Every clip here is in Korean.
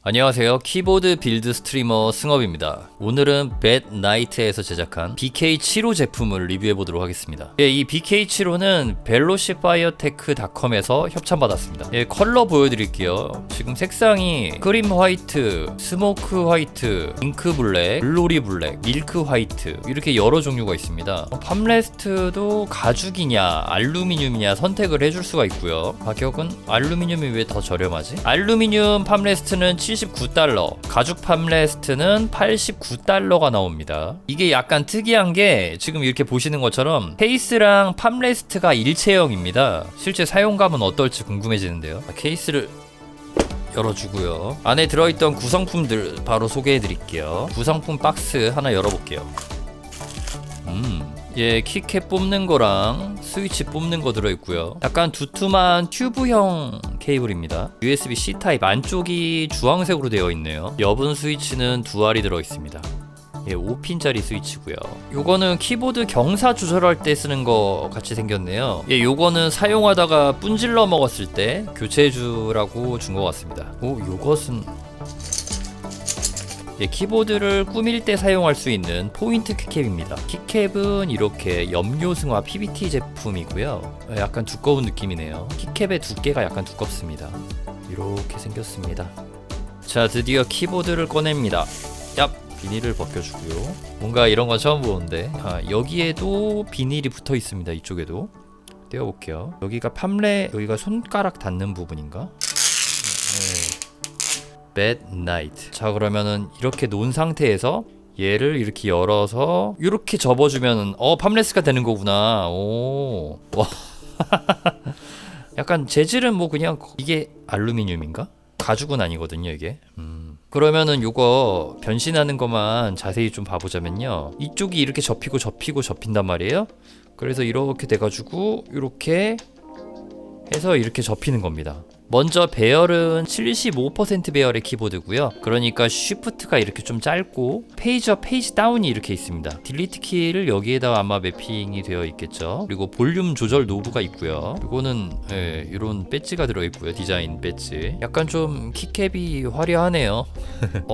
안녕하세요. 키보드 빌드 스트리머 승업입니다. 오늘은 뱃나이트에서 제작한 BK75 제품을 리뷰해보도록 하겠습니다. 이 BK75는 벨로시파이어테크닷컴에서 협찬받았습니다. 컬러 보여드릴게요. 지금 색상이 크림 화이트, 스모크 화이트, 잉크 블랙, 글로리 블랙, 밀크 화이트 이렇게 여러 종류가 있습니다. 팜레스트도 가죽이냐 알루미늄이냐 선택을 해줄 수가 있고요. 가격은 알루미늄이 왜 더 저렴하지? 알루미늄 팜레스트는 79달러, 가죽 팜레스트는 89달러가 나옵니다. 이게 약간 특이한 게 지금 이렇게 보시는 것처럼 케이스랑 팜레스트가 일체형입니다. 실제 사용감은 어떨지 궁금해지는데요. 케이스를 열어주고요. 안에 들어있던 구성품들 바로 소개해드릴게요. 구성품 박스 하나 열어볼게요. 키캡 뽑는 거랑 스위치 뽑는 거 들어있고요. 약간 두툼한 튜브형 케이블입니다. USB-C 타입 안쪽이 주황색으로 되어 있네요. 여분 스위치는 두 알이 들어있습니다. 5핀짜리 스위치고요. 요거는 키보드 경사 조절할 때 쓰는 거 같이 생겼네요. 요거는 사용하다가 분질러 먹었을 때 교체해주라고 준 것 같습니다. 요것은 키보드를 꾸밀 때 사용할 수 있는 포인트 키캡입니다. 키캡은 이렇게 염료승화 PBT 제품이고요. 약간 두꺼운 느낌이네요. 키캡의 두께가 약간 두껍습니다. 이렇게 생겼습니다. 자, 드디어 키보드를 꺼냅니다. 얍! 비닐을 벗겨주고요. 뭔가 이런 거 처음 보는데 여기에도 비닐이 붙어 있습니다. 이쪽에도 떼어볼게요. 여기가 여기가 손가락 닿는 부분인가? 뱃나이트. 자, 그러면은 이렇게 놓은 상태에서 얘를 이렇게 열어서 이렇게 접어주면은 팜레스가 되는 거구나. 오. 와. 약간 재질은 뭐 그냥 이게 알루미늄인가? 가죽은 아니거든요, 이게. 그러면은 요거 변신하는 것만 자세히 좀 봐보자면요. 이쪽이 이렇게 접힌단 말이에요. 그래서 이렇게 돼가지고 이렇게 해서 이렇게 접히는 겁니다. 먼저 배열은 75% 배열의 키보드고요. 그러니까 쉬프트가 이렇게 좀 짧고 페이지업, 페이지 다운이 이렇게 있습니다. 딜리트 키를 여기에다 아마 매핑이 되어 있겠죠. 그리고 볼륨 조절 노브가 있고요. 이거는 이런 배지가 들어있고요. 디자인 배지. 약간 좀 키캡이 화려하네요.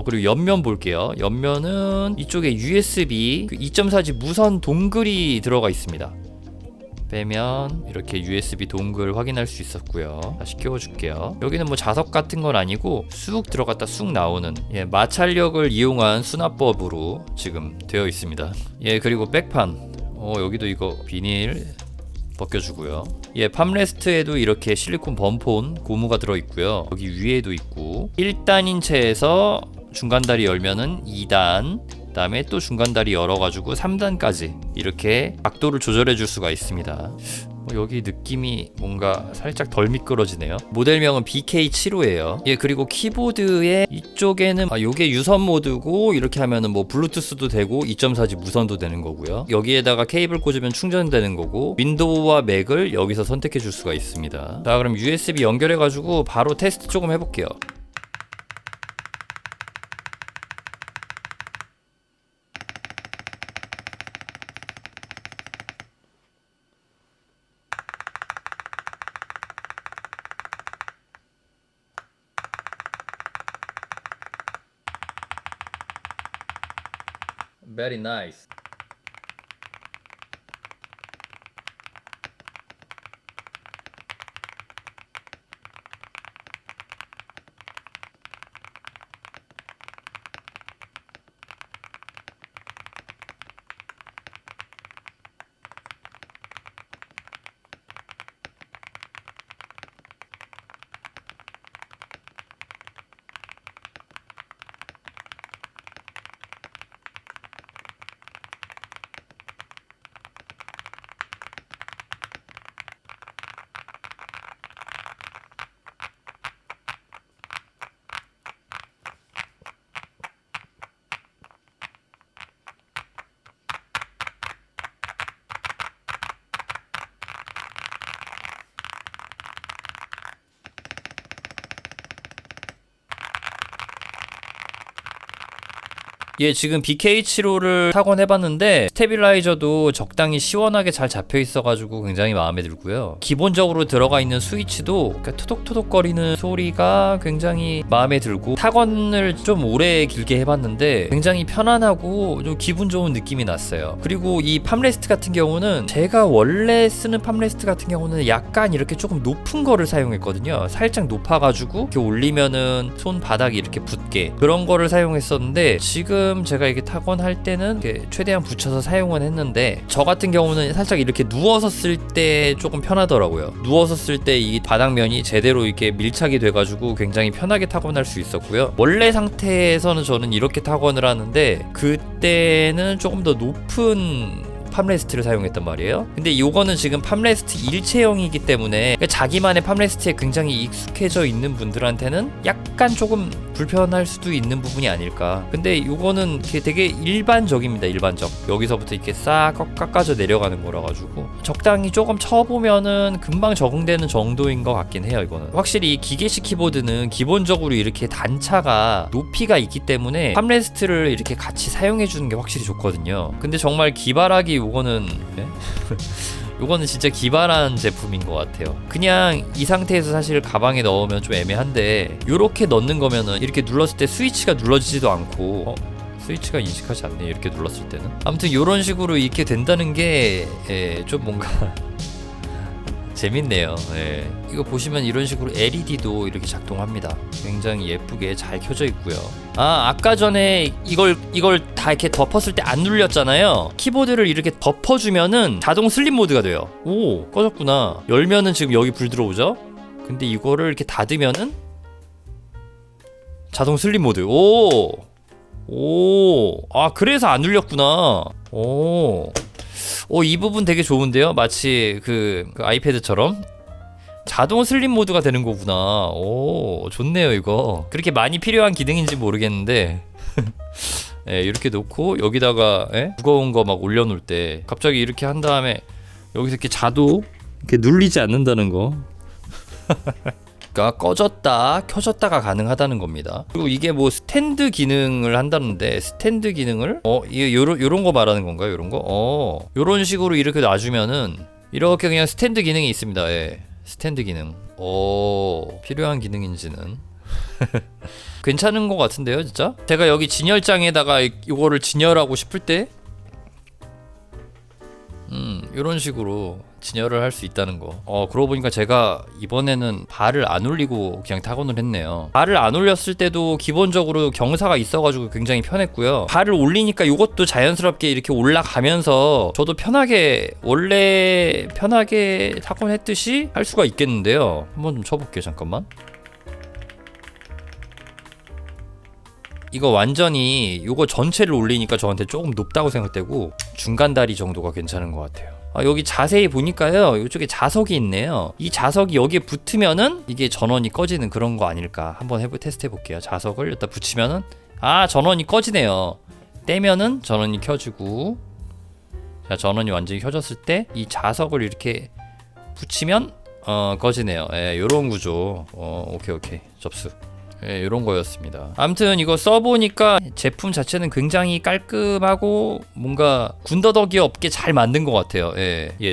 그리고 옆면 볼게요. 옆면은 이쪽에 USB 2.4G 무선 동글이 들어가 있습니다. 빼면 이렇게 USB 동글 확인할 수 있었고요. 다시 끼워줄게요. 여기는 뭐 자석 같은 건 아니고 쑥 들어갔다 쑥 나오는 마찰력을 이용한 수납법으로 지금 되어 있습니다. 그리고 백판 여기도 이거 비닐 벗겨주고요. 팜레스트에도 이렇게 실리콘 범폰 고무가 들어있고요. 여기 위에도 있고 1단인 채에서 중간다리 열면은 2단, 그 다음에 또 중간다리 열어가지고 3단까지 이렇게 각도를 조절해 줄 수가 있습니다. 여기 느낌이 뭔가 살짝 덜 미끄러지네요. 모델명은 BK75예요. 그리고 키보드의 이쪽에는 요게 유선 모드고 이렇게 하면은 뭐 블루투스도 되고 2.4G 무선도 되는 거고요. 여기에다가 케이블 꽂으면 충전되는 거고 윈도우와 맥을 여기서 선택해 줄 수가 있습니다. 자, 그럼 USB 연결해 가지고 바로 테스트 조금 해볼게요. Very nice. 예, 지금 BK75를 타건해봤는데 스테빌라이저도 적당히 시원하게 잘 잡혀 있어가지고 굉장히 마음에 들고요. 기본적으로 들어가 있는 스위치도 토독토독거리는 소리가 굉장히 마음에 들고, 타건을 좀 오래 길게 해봤는데 굉장히 편안하고 좀 기분 좋은 느낌이 났어요. 그리고 이 팜레스트 같은 경우는 제가 원래 쓰는 팜레스트 같은 경우는 약간 이렇게 조금 높은 거를 사용했거든요. 살짝 높아가지고 이렇게 올리면은 손바닥이 이렇게 붙게, 그런 거를 사용했었는데, 지금 제가 이게 타건할 때는 이렇게 최대한 붙여서 사용은 했는데, 저 같은 경우는 살짝 이렇게 누워서 쓸 때 조금 편하더라고요. 누워서 쓸 때 이 바닥면이 제대로 이렇게 밀착이 돼가지고 굉장히 편하게 타건할 수 있었고요. 원래 상태에서는 저는 이렇게 타건을 하는데 그때는 조금 더 높은 팜레스트를 사용했단 말이에요. 근데 요거는 지금 팜레스트 일체형이기 때문에 자기만의 팜레스트에 굉장히 익숙해져 있는 분들한테는 약간 조금 불편할 수도 있는 부분이 아닐까. 근데 요거는 되게 일반적입니다. 일반적. 여기서부터 이렇게 싹 깎아져 내려가는 거라 가지고 적당히 조금 쳐보면은 금방 적응되는 정도인 것 같긴 해요. 이거는 확실히 이 기계식 키보드는 기본적으로 이렇게 단차가 높이가 있기 때문에 팜레스트를 이렇게 같이 사용해 주는 게 확실히 좋거든요. 근데 정말 기발하기 요거는 네? 요거는 진짜 기발한 제품인 것 같아요. 그냥 이 상태에서 사실 가방에 넣으면 좀 애매한데, 요렇게 넣는 거면은 이렇게 눌렀을 때 스위치가 눌러지지도 않고 스위치가 인식하지 않네, 이렇게 눌렀을 때는. 아무튼 요런 식으로 이렇게 된다는 게 좀 뭔가 재밌네요. 예. 이거 보시면 이런 식으로 LED도 이렇게 작동합니다. 굉장히 예쁘게 잘 켜져 있고요. 아까 전에 이걸 다 이렇게 덮었을 때 안 눌렸잖아요. 키보드를 이렇게 덮어주면은 자동 슬립 모드가 돼요. 오, 꺼졌구나. 열면은 지금 여기 불 들어오죠? 근데 이거를 이렇게 닫으면은 자동 슬립 모드. 그래서 안 눌렸구나. 이 부분 되게 좋은데요? 마치 그 아이패드처럼 자동 슬립 모드가 되는 거구나. 좋네요 이거. 그렇게 많이 필요한 기능인지 모르겠는데 예, 이렇게 놓고 여기다가 무거운 거 막 올려놓을 때 갑자기 이렇게 한 다음에 여기서 이렇게 자도 이렇게 눌리지 않는다는 거. 그러니까 꺼졌다 켜졌다가 가능하다는 겁니다. 그리고 이게 뭐 스탠드 기능을 한다는데, 스탠드 기능을 요런 거 말하는 건가요? 요런 거? 요런 식으로 이렇게 놔주면은 이렇게 그냥 스탠드 기능이 있습니다. 예. 스탠드 기능. 필요한 기능인지는 괜찮은 것 같은데요, 진짜? 제가 여기 진열장에다가 이거를 진열하고 싶을 때 이런 식으로 진열을 할 수 있다는 거. 그러고 보니까 제가 이번에는 발을 안 올리고 그냥 타건을 했네요. 발을 안 올렸을 때도 기본적으로 경사가 있어가지고 굉장히 편했고요. 발을 올리니까 이것도 자연스럽게 이렇게 올라가면서 저도 원래 편하게 타건했듯이 할 수가 있겠는데요. 한번 좀 쳐볼게요. 잠깐만. 이거 완전히 요거 전체를 올리니까 저한테 조금 높다고 생각되고, 중간 다리 정도가 괜찮은 것 같아요. 여기 자세히 보니까요, 이쪽에 자석이 있네요. 이 자석이 여기에 붙으면은 이게 전원이 꺼지는 그런 거 아닐까. 한번 테스트 해볼게요. 자석을 여기다 붙이면은 전원이 꺼지네요. 떼면은 전원이 켜지고, 자, 전원이 완전히 켜졌을 때 이 자석을 이렇게 붙이면 꺼지네요. 요런 구조. 오케이 접수. 이런 거였습니다. 아무튼 이거 써보니까 제품 자체는 굉장히 깔끔하고 뭔가 군더더기 없게 잘 만든 것 같아요.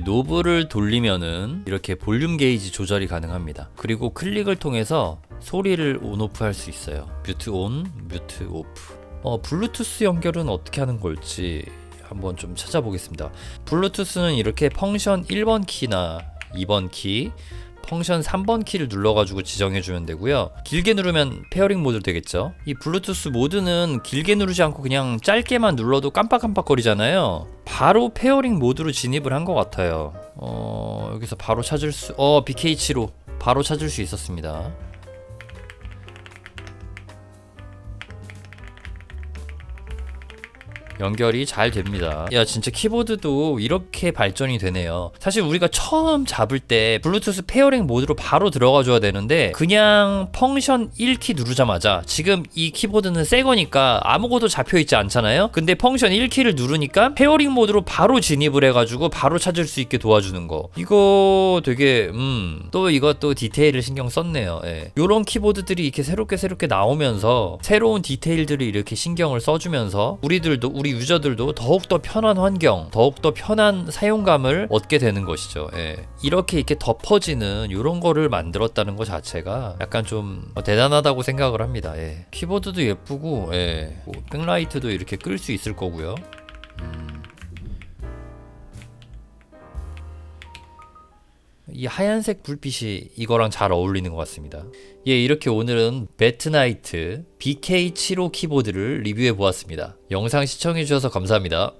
노브를 돌리면은 이렇게 볼륨 게이지 조절이 가능합니다. 그리고 클릭을 통해서 소리를 온오프 할 수 있어요. 뮤트 온, 뮤트 오프. 블루투스 연결은 어떻게 하는 걸지 한번 좀 찾아보겠습니다. 블루투스는 이렇게 펑션 1번 키나 2번 키, 펑션 3번 키를 눌러가지고 지정해주면 되고요. 길게 누르면 페어링 모드 되겠죠. 이 블루투스 모드는 길게 누르지 않고 그냥 짧게만 눌러도 깜빡깜빡거리잖아요. 바로 페어링 모드로 진입을 한 것 같아요. 여기서 바로 찾을 수 BK75 바로 찾을 수 있었습니다. 연결이 잘 됩니다. 야, 진짜 키보드도 이렇게 발전이 되네요. 사실 우리가 처음 잡을 때 블루투스 페어링 모드로 바로 들어가 줘야 되는데 그냥 펑션 1키 누르자마자, 지금 이 키보드는 새 거니까 아무것도 잡혀 있지 않잖아요. 근데 펑션 1키를 누르니까 페어링 모드로 바로 진입을 해가지고 바로 찾을 수 있게 도와주는 거. 이거 되게 또 이것도 디테일을 신경 썼네요. 예. 요런 키보드들이 이렇게 새롭게 나오면서 새로운 디테일들을 이렇게 신경을 써주면서 우리 유저들도 더욱더 편한 환경, 더욱더 편한 사용감을 얻게 되는 것이죠. 예. 이렇게 덮어지는 요런 거를 만들었다는 것 자체가 약간 좀 대단하다고 생각을 합니다. 예. 키보드도 예쁘고, 예. 뭐 백라이트도 이렇게 끌 수 있을 거고요. 이 하얀색 불빛이 이거랑 잘 어울리는 것 같습니다. 예, 이렇게 오늘은 배트나이트 BK75 키보드를 리뷰해 보았습니다. 영상 시청해 주셔서 감사합니다.